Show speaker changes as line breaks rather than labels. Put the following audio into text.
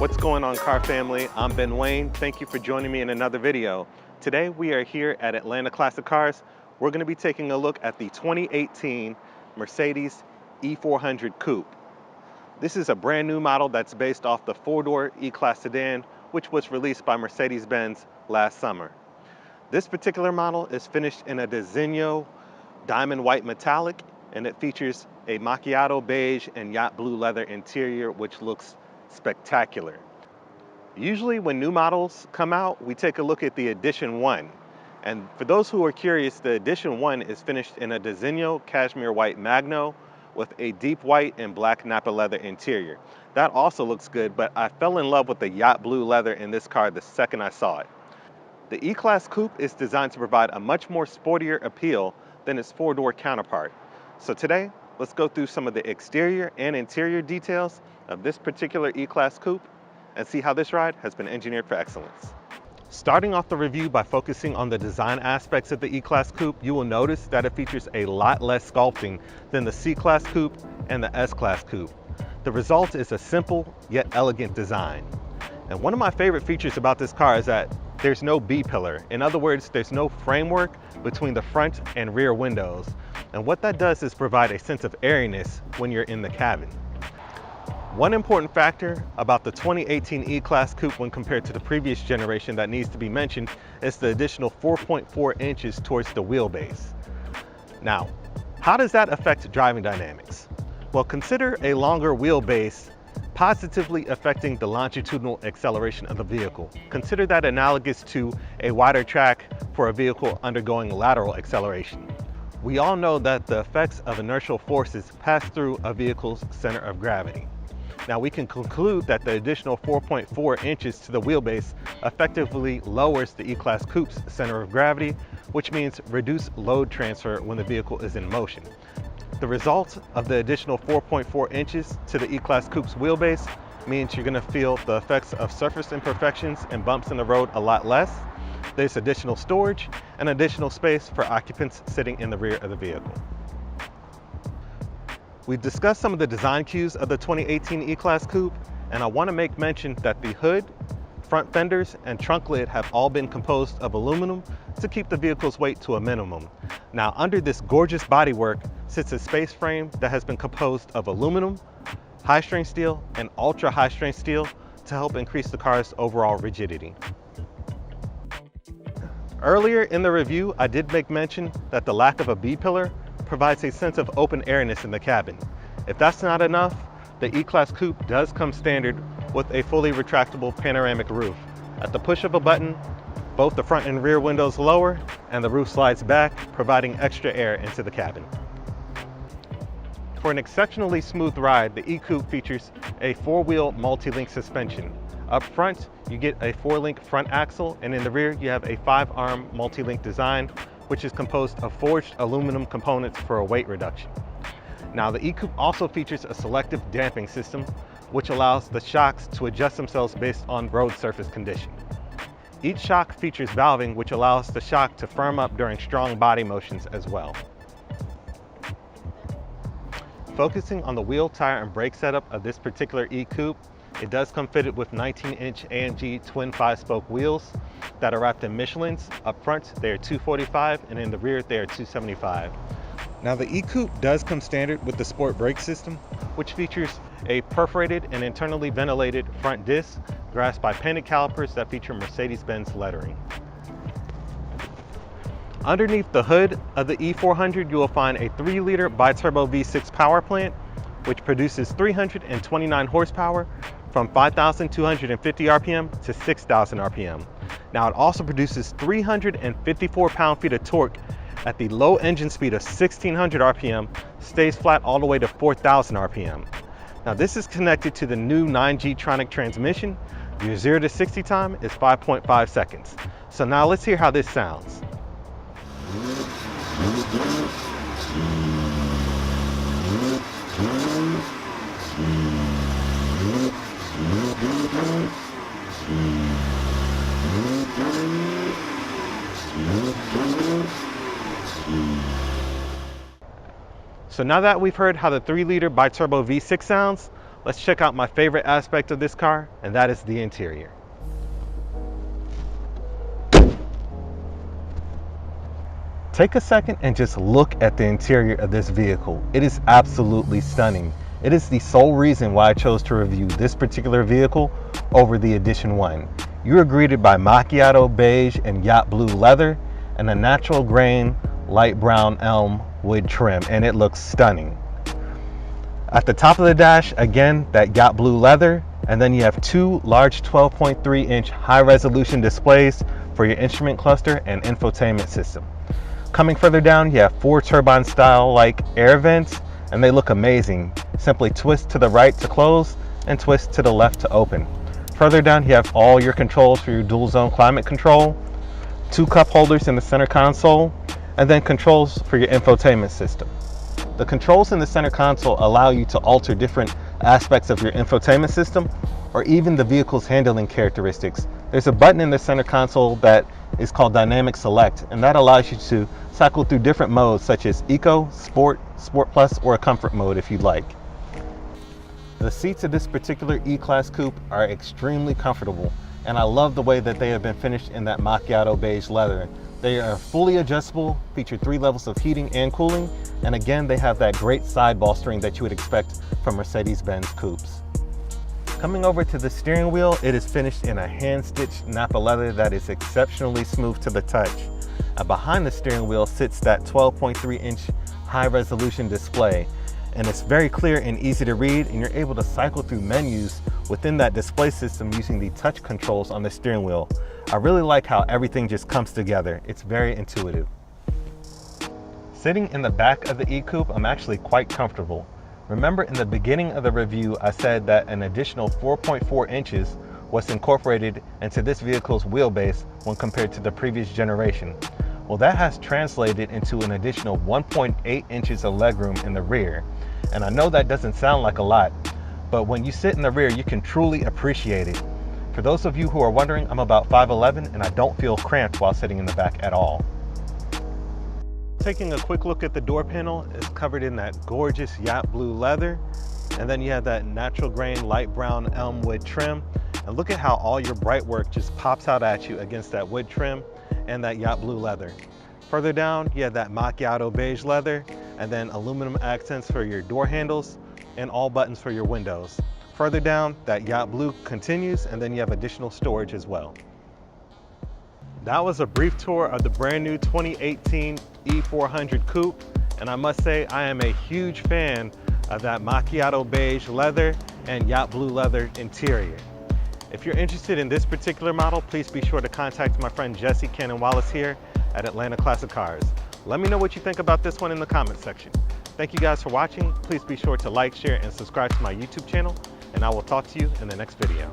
What's going on, car family? I'm Ben Wayne. Thank you for joining me in another video. Today we are here at Atlanta Classic Cars. We're going to be taking a look at the 2018 Mercedes E400 Coupe. This is a brand new model that's based off the four-door E-Class sedan, which was released by Mercedes-Benz last summer. This particular model is finished in a Designo diamond white metallic, and it features a macchiato beige and yacht blue leather interior, which looks spectacular. Usually when new models come out, we take a look at the Edition 1. And for those who are curious, the Edition 1 is finished in a Designo cashmere white magno with a deep white and black Napa leather interior. That also looks good, but I fell in love with the yacht blue leather in this car the second I saw it. The E-Class Coupe is designed to provide a much more sportier appeal than its four-door counterpart. So today, let's go through some of the exterior and interior details of this particular E-Class Coupe and see how this ride has been engineered for excellence. Starting off the review by focusing on the design aspects of the E-Class Coupe, you will notice that it features a lot less sculpting than the C-Class Coupe and the S-Class Coupe. The result is a simple yet elegant design. And one of my favorite features about this car is that there's no B-pillar. In other words, there's no framework between the front and rear windows. And what that does is provide a sense of airiness when you're in the cabin. One important factor about the 2018 E-Class Coupe when compared to the previous generation that needs to be mentioned is the additional 4.4 inches towards the wheelbase. Now, how does that affect driving dynamics? Well, consider a longer wheelbase positively affecting the longitudinal acceleration of the vehicle. Consider that analogous to a wider track for a vehicle undergoing lateral acceleration. We all know that the effects of inertial forces pass through a vehicle's center of gravity. Now we can conclude that the additional 4.4 inches to the wheelbase effectively lowers the E-Class Coupe's center of gravity, which means reduced load transfer when the vehicle is in motion. The result of the additional 4.4 inches to the E-Class Coupe's wheelbase means you're going to feel the effects of surface imperfections and bumps in the road a lot less. There's additional storage and additional space for occupants sitting in the rear of the vehicle. We've discussed some of the design cues of the 2018 E-Class Coupe, and I want to make mention that the hood, front fenders, and trunk lid have all been composed of aluminum to keep the vehicle's weight to a minimum. Now, under this gorgeous bodywork sits a space frame that has been composed of aluminum, high-strength steel, and ultra-high-strength steel to help increase the car's overall rigidity. Earlier in the review, I did make mention that the lack of a B-pillar provides a sense of open airiness in the cabin. If that's not enough, the E-Class Coupe does come standard with a fully retractable panoramic roof. At the push of a button, both the front and rear windows lower and the roof slides back, providing extra air into the cabin. For an exceptionally smooth ride, the E-Coupe features a four-wheel multi-link suspension. Up front, you get a 4-link front axle, and in the rear, you have a 5-arm multi-link design, which is composed of forged aluminum components for a weight reduction. Now, the E-Coupe also features a selective damping system, which allows the shocks to adjust themselves based on road surface condition. Each shock features valving, which allows the shock to firm up during strong body motions as well. Focusing on the wheel, tire, and brake setup of this particular E-Coupe, it does come fitted with 19-inch AMG twin 5-spoke wheels that are wrapped in Michelins. Up front, they are 245, and in the rear, they are 275. Now, the E-Coupe does come standard with the sport brake system, which features a perforated and internally ventilated front disc grasped by painted calipers that feature Mercedes-Benz lettering. Underneath the hood of the E400, you will find a 3-liter bi-turbo V6 power plant, which produces 329 horsepower from 5,250 RPM to 6,000 RPM. Now, it also produces 354 pound-feet of torque at the low engine speed of 1,600 RPM, stays flat all the way to 4,000 RPM. Now, this is connected to the new 9G-tronic transmission. Your 0 to 60 time is 5.5 seconds. So now let's hear how this sounds. So now that we've heard how the 3-liter bi-turbo V6 sounds, Let's check out my favorite aspect of this car, and that is the interior. Take a second and just look at the interior of this vehicle. It is absolutely stunning. It is the sole reason why I chose to review this particular vehicle over the Edition 1. You are greeted by macchiato beige and yacht blue leather and a natural grain light brown elm wood trim, and it looks stunning. At the top of the dash, again, that yacht blue leather, and then you have two large 12.3-inch high-resolution displays for your instrument cluster and infotainment system. Coming further down, you have 4 turbine style like air vents, and they look amazing. Simply twist to the right to close and twist to the left to open. Further down, you have all your controls for your dual zone climate control, 2 cup holders in the center console, and then controls for your infotainment system. The controls in the center console allow you to alter different aspects of your infotainment system or even the vehicle's handling characteristics. There's a button in the center console that is called Dynamic Select, and that allows you to cycle through different modes such as Eco, Sport, Sport Plus, or a Comfort mode if you'd like. The seats of this particular E-Class Coupe are extremely comfortable, and I love the way that they have been finished in that macchiato beige leather. They are fully adjustable, feature 3 levels of heating and cooling, and again, they have that great side bolstering that you would expect from Mercedes-Benz coupes. Coming over to the steering wheel, it is finished in a hand-stitched Napa leather that is exceptionally smooth to the touch. Behind the steering wheel sits that 12.3-inch high-resolution display, and it's very clear and easy to read, and you're able to cycle through menus within that display system using the touch controls on the steering wheel. I really like how everything just comes together. It's very intuitive. Sitting in the back of the E-Coupe, I'm actually quite comfortable. Remember in the beginning of the review, I said that an additional 4.4 inches was incorporated into this vehicle's wheelbase when compared to the previous generation. Well, that has translated into an additional 1.8 inches of legroom in the rear. And I know that doesn't sound like a lot, but when you sit in the rear, you can truly appreciate it. For those of you who are wondering, I'm about 5'11", and I don't feel cramped while sitting in the back at all. Taking a quick look at the door panel, it's covered in that gorgeous yacht blue leather, and then you have that natural grain light brown elm wood trim. And look at how all your bright work just pops out at you against that wood trim and that yacht blue leather. Further down, you have that macchiato beige leather, and then aluminum accents for your door handles and all buttons for your windows. Further down, that yacht blue continues, and then you have additional storage as well. That was a brief tour of the brand new 2018 E400 Coupe, and I must say I am a huge fan of that macchiato beige leather and yacht blue leather interior. If you're interested in this particular model, please be sure to contact my friend Jesse Cannon Wallace here at Atlanta Classic Cars. Let me know what you think about this one in the comment section. Thank you guys for watching. Please be sure to like, share, and subscribe to my YouTube channel, and I will talk to you in the next video.